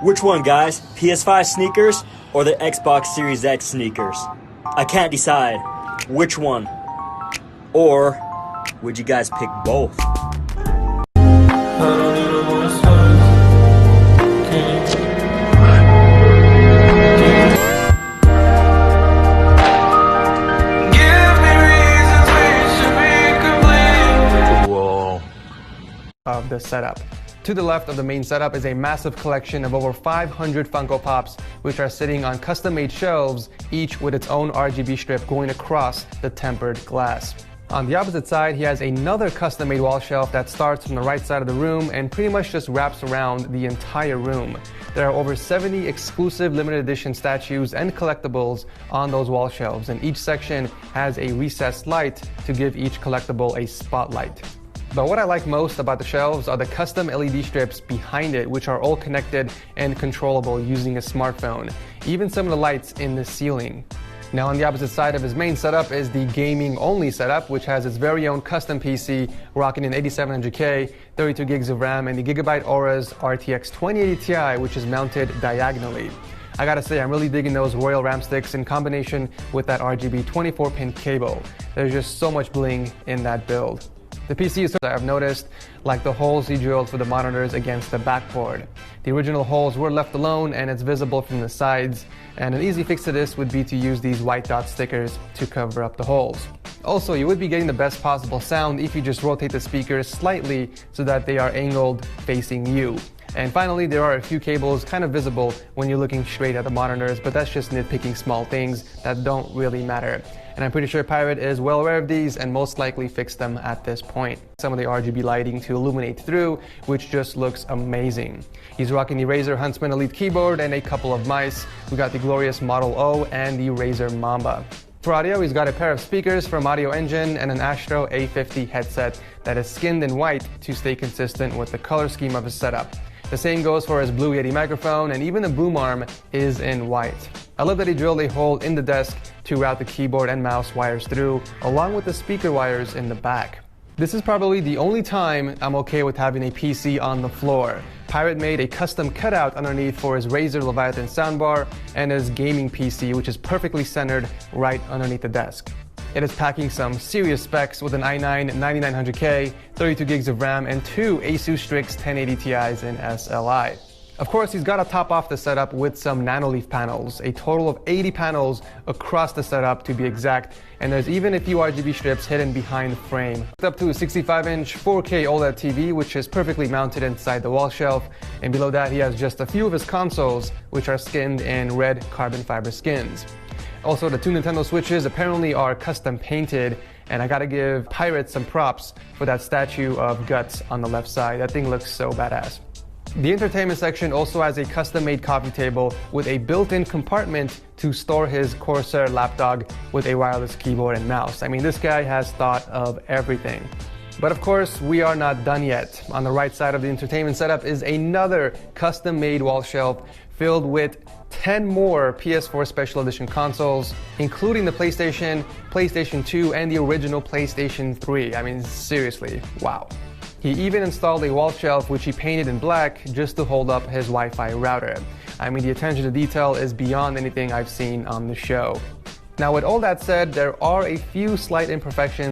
Which one, guys? PS5 sneakers or the Xbox Series X sneakers? I can't decide. Which one? Or would you guys pick both? Of the setup. To the left of the main setup is a massive collection of over 500 Funko Pops, which are sitting on custom-made shelves, each with its own RGB strip going across the tempered glass. On the opposite side, he has another custom-made wall shelf that starts from the right side of the room and pretty much just wraps around the entire room. There are over 70 exclusive limited edition statues and collectibles on those wall shelves, and each section has a recessed light to give each collectible a spotlight. But what I like most about the shelves are the custom LED strips behind it, which are all connected and controllable using a smartphone. Even some of the lights in the ceiling. Now on the opposite side of his main setup is the gaming only setup, which has its very own custom PC rocking an 8700K, 32 gigs of RAM, and the Gigabyte Aura's RTX 2080 Ti, which is mounted diagonally. I gotta say, I'm really digging those Royal RAM sticks in combination with that RGB 24-pin cable. There's just so much bling in that build. The PC is, I've noticed, like the holes he drilled for the monitors against the backboard. The original holes were left alone and it's visible from the sides, and an easy fix to this would be to use these white dot stickers to cover up the holes. Also, you would be getting the best possible sound if you just rotate the speakers slightly so that they are angled facing you. And finally, there are a few cables kind of visible when you're looking straight at the monitors, but that's just nitpicking small things that don't really matter. And I'm pretty sure Pirate is well aware of these and most likely fixed them at this point. Some of the RGB lighting to illuminate through, which just looks amazing. He's rocking the Razer Huntsman Elite keyboard and a couple of mice. We got the glorious Model O and the Razer Mamba. For audio, he's got a pair of speakers from Audio Engine and an Astro A50 headset that is skinned in white to stay consistent with the color scheme of his setup. The same goes for his Blue Yeti microphone, and even the boom arm is in white. I love that he drilled a hole in the desk to route the keyboard and mouse wires through, along with the speaker wires in the back. This is probably the only time I'm okay with having a PC on the floor. Pirate made a custom cutout underneath for his Razer Leviathan soundbar and his gaming PC, which is perfectly centered right underneath the desk. It is packing some serious specs with an i9 9900K, 32 gigs of RAM, and two Asus Strix 1080 Ti's in SLI. Of course, he's got to top off the setup with some Nanoleaf panels, a total of 80 panels across the setup to be exact, and there's even a few RGB strips hidden behind the frame. Up to a 65-inch 4K OLED TV, which is perfectly mounted inside the wall shelf, and below that he has just a few of his consoles, which are skinned in red carbon fiber skins. Also, the two Nintendo Switches apparently are custom painted, and I gotta give Pirate some props for that statue of Guts on the left side. That thing looks so badass. The entertainment section also has a custom-made coffee table with a built-in compartment to store his Corsair lapdog with a wireless keyboard and mouse. I mean, this guy has thought of everything. But of course, we are not done yet. On the right side of the entertainment setup is another custom-made wall shelf filled with 10 more PS4 Special Edition consoles, including the PlayStation, PlayStation 2, and the original PlayStation 3. I mean, seriously, wow. He even installed a wall shelf which he painted in black just to hold up his Wi-Fi router. I mean, the attention to detail is beyond anything I've seen on the show. Now, with all that said, there are a few slight imperfections